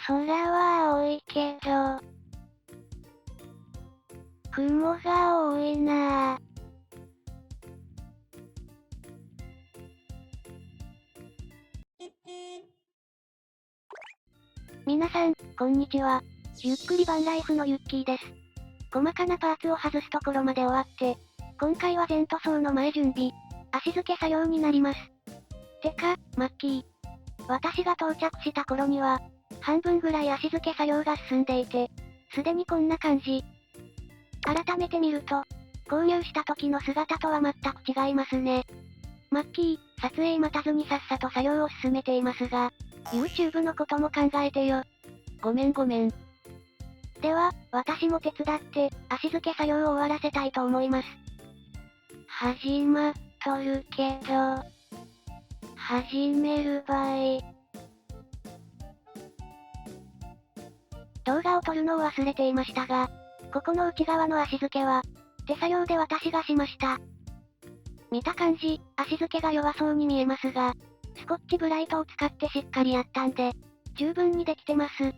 空は青いけど、雲が多いなぁ。皆さん、こんにちは。ゆっくりバンライフのユッキーです。細かなパーツを外すところまで終わって、今回は全塗装の前準備、足付け作業になります。てか、マッキー。私が到着した頃には、半分ぐらい足付け作業が進んでいて、すでにこんな感じ。改めて見ると、購入した時の姿とは全く違いますね。マッキー、撮影待たずにさっさと作業を進めていますが、YouTube のことも考えてよ。ごめん。では、私も手伝って、足付け作業を終わらせたいと思います。始まっとるけど、始める場合。動画を撮るのを忘れていましたが、ここの内側の足付けは、手作業で私がしました。見た感じ、足付けが弱そうに見えますが、スコッチブライトを使ってしっかりやったんで、十分にできてます。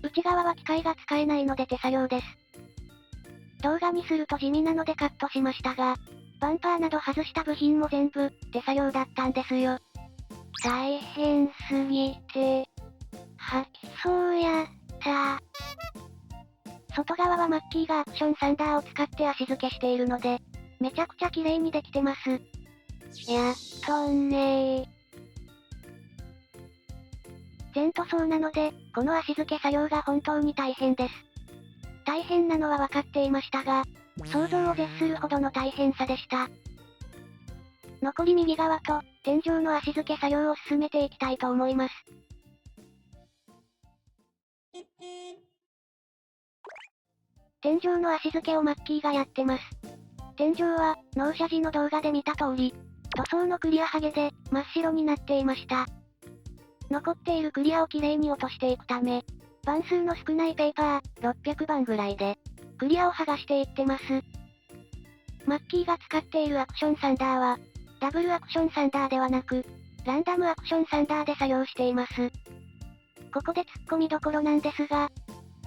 内側は機械が使えないので手作業です。動画にすると地味なのでカットしましたが、バンパーなど外した部品も全部、手作業だったんですよ。大変すぎて、吐きそうやった。外側はマッキーがアクションサンダーを使って足付けしているので、めちゃくちゃ綺麗にできてます。やっとねー。全塗装なので、この足付け作業が本当に大変です。大変なのは分かっていましたが、想像を絶するほどの大変さでした。残り右側と、天井の足付け作業を進めていきたいと思います。天井の足付けをマッキーがやってます。天井は、納車時の動画で見た通り、塗装のクリアハゲで、真っ白になっていました。残っているクリアをきれいに落としていくため、番数の少ないペーパー、600番ぐらいで、クリアを剥がしていってます。マッキーが使っているアクションサンダーは、ダブルアクションサンダーではなく、ランダムアクションサンダーで作業しています。ここで突っ込みどころなんですが、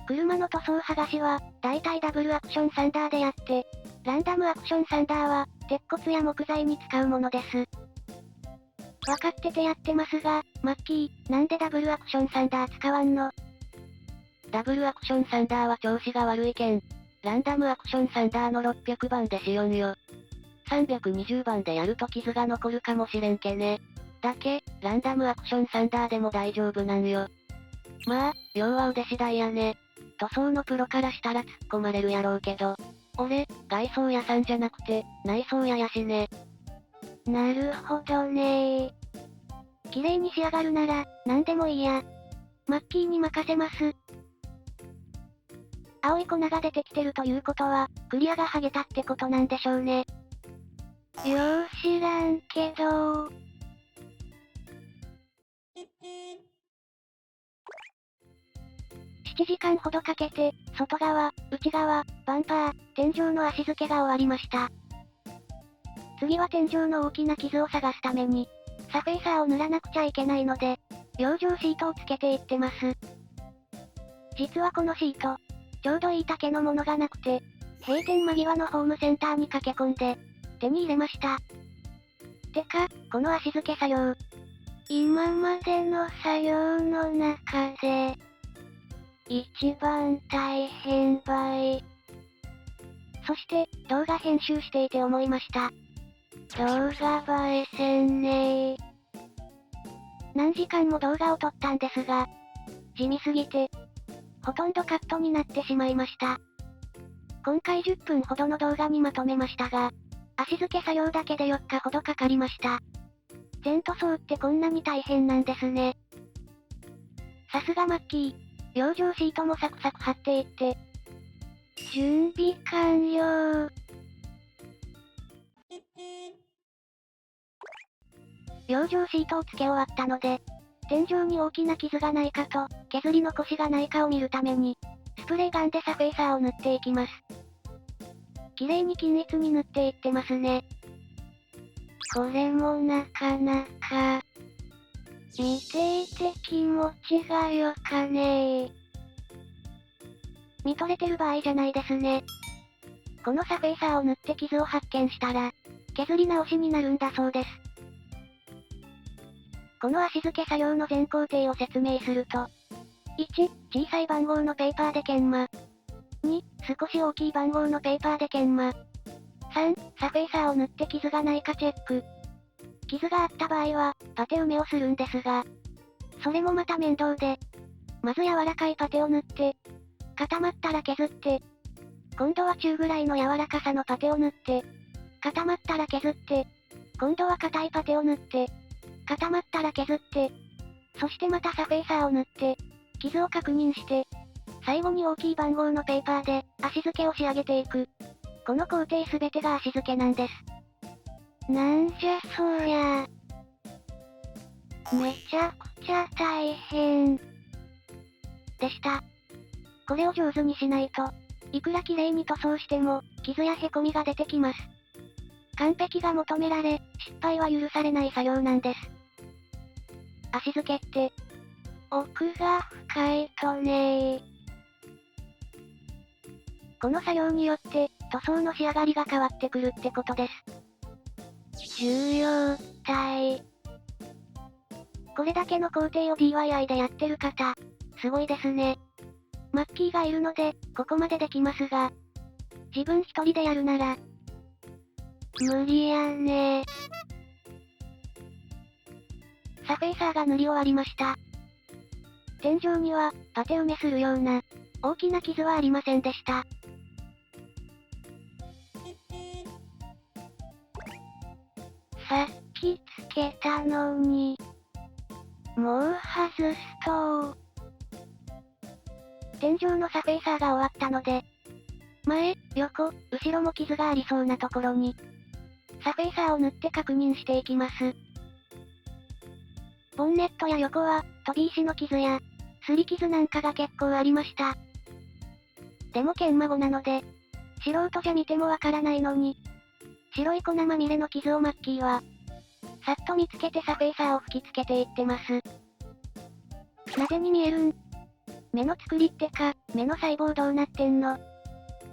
車の塗装剥がしは、だいたいダブルアクションサンダーでやって、ランダムアクションサンダーは、鉄骨や木材に使うものです。わかっててやってますが、マッキー、なんでダブルアクションサンダー使わんの？ダブルアクションサンダーは調子が悪いけん。ランダムアクションサンダーの600番でしよんよ。320番でやると傷が残るかもしれんけね。だけ、ランダムアクションサンダーでも大丈夫なんよ。まあ、要は腕次第やね。塗装のプロからしたら突っ込まれるやろうけど。俺、外装屋さんじゃなくて、内装屋やしね。なるほどねー。綺麗に仕上がるなら、なんでもいいや。マッキーに任せます。青い粉が出てきてるということは、クリアが剥げたってことなんでしょうね。よう知らんけど7時間ほどかけて、外側、内側、バンパー、天井の足付けが終わりました。次は天井の大きな傷を探すために、サフェーサーを塗らなくちゃいけないので、養生シートをつけていってます。実はこのシート、ちょうどいい丈のものがなくて、閉店間際のホームセンターに駆け込んで、手に入れました。てか、この足付け作業。今までの作業の中で、一番大変ばい。そして、動画編集していて思いました。動画映えせんねー。何時間も動画を撮ったんですが、地味すぎて、ほとんどカットになってしまいました。今回10分ほどの動画にまとめましたが、足付け作業だけで4日ほどかかりました。全塗装ってこんなに大変なんですね。さすがマッキー。養生シートもサクサク貼っていって。準備完了。養生シートを付け終わったので、天井に大きな傷がないかと、削り残しがないかを見るために、スプレーガンでサフェーサーを塗っていきます。綺麗に均一に塗っていってますね。これもなかなか、見ていて気持ちがよかねえ。見とれてる場合じゃないですね。このサフェイサーを塗って傷を発見したら、削り直しになるんだそうです。この足付け作業の全工程を説明すると、1、小さい番号のペーパーで研磨。2、少し大きい番号のペーパーで研磨。3、サフェイサーを塗って傷がないかチェック。傷があった場合は、パテ埋めをするんですが、それもまた面倒で、まず柔らかいパテを塗って、固まったら削って、今度は中ぐらいの柔らかさのパテを塗って、固まったら削って、今度は硬いパテを塗って、固まったら削って、そしてまたサフェイサーを塗って、傷を確認して、最後に大きい番号のペーパーで、足付けを仕上げていく。この工程すべてが足付けなんです。なんじゃそりゃ。めちゃくちゃ大変。でした。これを上手にしないと、いくら綺麗に塗装しても、傷や凹みが出てきます。完璧が求められ、失敗は許されない作業なんです。足付けって、奥が深いとねー。この作業によって、塗装の仕上がりが変わってくるってことです。重要体。これだけの工程を DIY でやってる方、すごいですね。マッキーがいるので、ここまでできますが、自分一人でやるなら、無理やね。サフェイサーが塗り終わりました。天井には、パテ埋めするような、大きな傷はありませんでした。さっきつけたのに、もう外すと。天井のサフェイサーが終わったので、前、横、後ろも傷がありそうなところに、サフェイサーを塗って確認していきます。ボンネットや横は、飛び石の傷や、擦り傷なんかが結構ありました。でも研磨後なので、素人じゃ見てもわからないのに、白い粉まみれの傷をマッキーは、さっと見つけてサフェイサーを吹きつけていってます。なぜに見えるん？目の作りってか、目の細胞どうなってんの？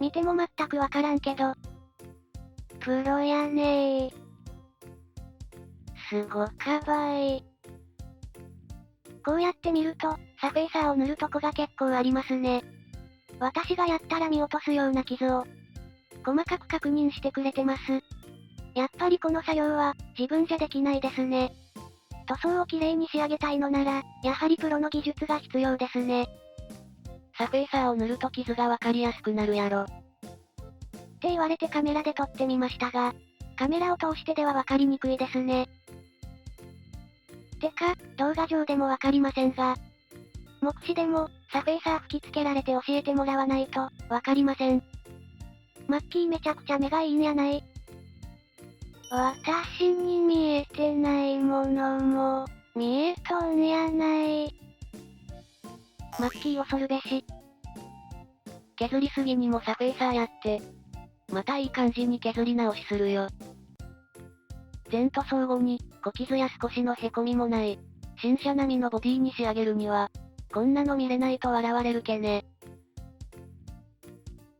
見ても全くわからんけど。プロやねー。すごかばい。こうやって見ると、サフェイサーを塗るとこが結構ありますね。私がやったら見落とすような傷を、細かく確認してくれてます。やっぱりこの作業は、自分じゃできないですね。塗装をきれいに仕上げたいのなら、やはりプロの技術が必要ですね。サフェイサーを塗ると傷がわかりやすくなるやろ。って言われてカメラで撮ってみましたが、カメラを通してではわかりにくいですね。てか、動画上でもわかりませんが、目視でも、サフェイサー吹き付けられて教えてもらわないと、わかりません。マッキーめちゃくちゃ目がいいんやない。私に見えてないものも、見えとんやない。マッキー恐るべし。削りすぎにもサフェイサーやって。またいい感じに削り直しするよ。全塗装後に、小傷や少しの凹みもない、新車並みのボディに仕上げるには、こんなの見れないと笑われるけね。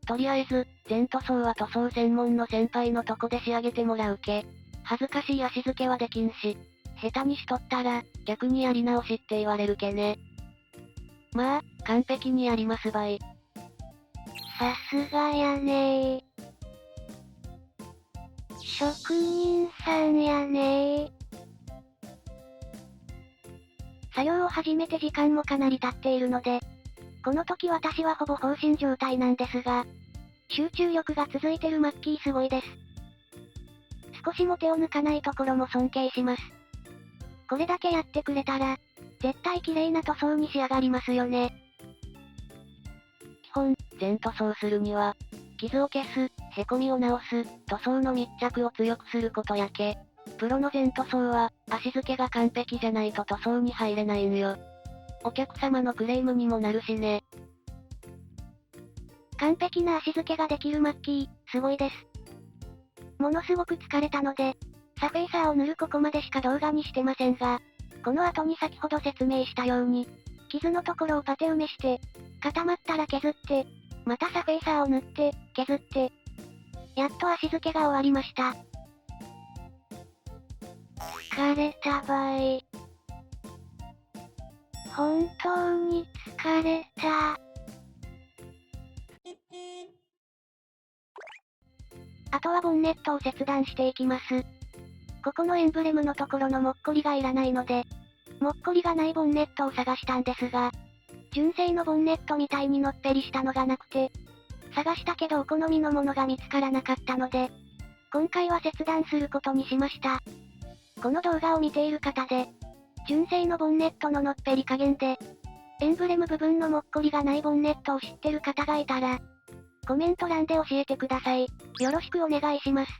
とりあえず、全塗装は塗装専門の先輩のとこで仕上げてもらうけ。恥ずかしい足付けはできんし、下手にしとったら、逆にやり直しって言われるけね。まあ、完璧にやりますばい。さすがやねー。職人さんやねー。作業を始めて時間もかなり経っているので、この時私はほぼ放心状態なんですが、集中力が続いてるマッキーすごいです。少しも手を抜かないところも尊敬します。これだけやってくれたら、絶対綺麗な塗装に仕上がりますよね。基本、全塗装するには、傷を消す、凹みを直す、塗装の密着を強くすることやけ。プロの全塗装は、足付けが完璧じゃないと塗装に入れないんよ。お客様のクレームにもなるしね。完璧な足付けができるマッキー、すごいです。ものすごく疲れたので、サフェイサーを塗るここまでしか動画にしてませんが、この後に先ほど説明したように、傷のところをパテ埋めして、固まったら削って、またサフェイサーを塗って、削って、やっと足付けが終わりました。疲れたばい。本当に疲れた。あとはボンネットを切断していきます。ここのエンブレムのところのもっこりがいらないので、もっこりがないボンネットを探したんですが、純正のボンネットみたいにのっぺりしたのがなくて、探したけどお好みのものが見つからなかったので、今回は切断することにしました。この動画を見ている方で、純正のボンネットののっぺり加減で、エンブレム部分のもっこりがないボンネットを知ってる方がいたら、コメント欄で教えてください。よろしくお願いします。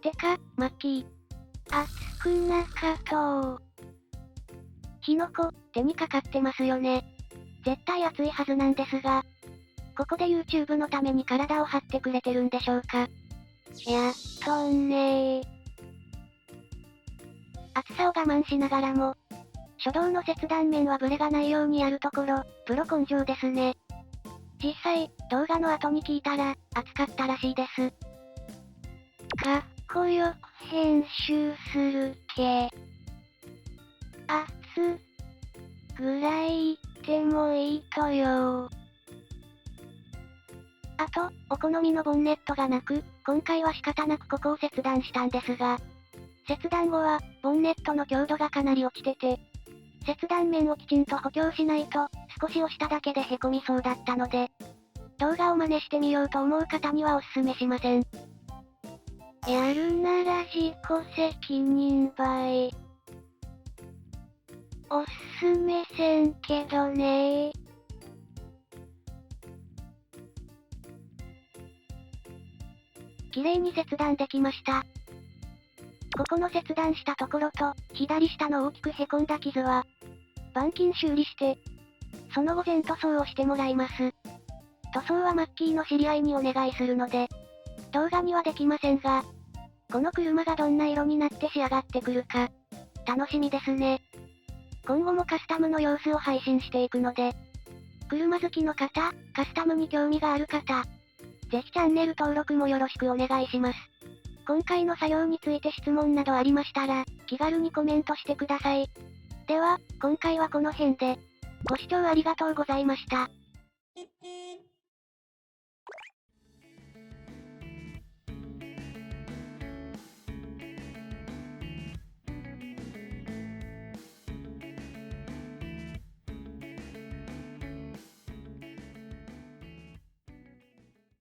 てか、マッキー。熱くなかと。火の粉、手にかかってますよね。絶対熱いはずなんですが、ここで YouTube のために体を張ってくれてるんでしょうか。やっとねー。熱さを我慢しながらも、初動の切断面はブレがないようにやるところ、プロ根性ですね。実際、動画の後に聞いたら、熱かったらしいです。かっこよく編集するけ。熱ぐらい言ってもいいとよ。あと、お好みのボンネットがなく、今回は仕方なくここを切断したんですが、切断後は、ボンネットの強度がかなり落ちてて、切断面をきちんと補強しないと、少し押しただけで凹みそうだったので、動画を真似してみようと思う方にはおすすめしません。やるなら自己責任ばい。おすすめせんけどねー。綺麗に切断できました。ここの切断したところと、左下の大きく凹んだ傷は、板金修理して、その後全塗装をしてもらいます。塗装はマッキーの知り合いにお願いするので、動画にはできませんが、この車がどんな色になって仕上がってくるか、楽しみですね。今後もカスタムの様子を配信していくので、車好きの方、カスタムに興味がある方、ぜひチャンネル登録もよろしくお願いします。今回の作業について質問などありましたら、気軽にコメントしてください。では、今回はこの辺で、ご視聴ありがとうございました。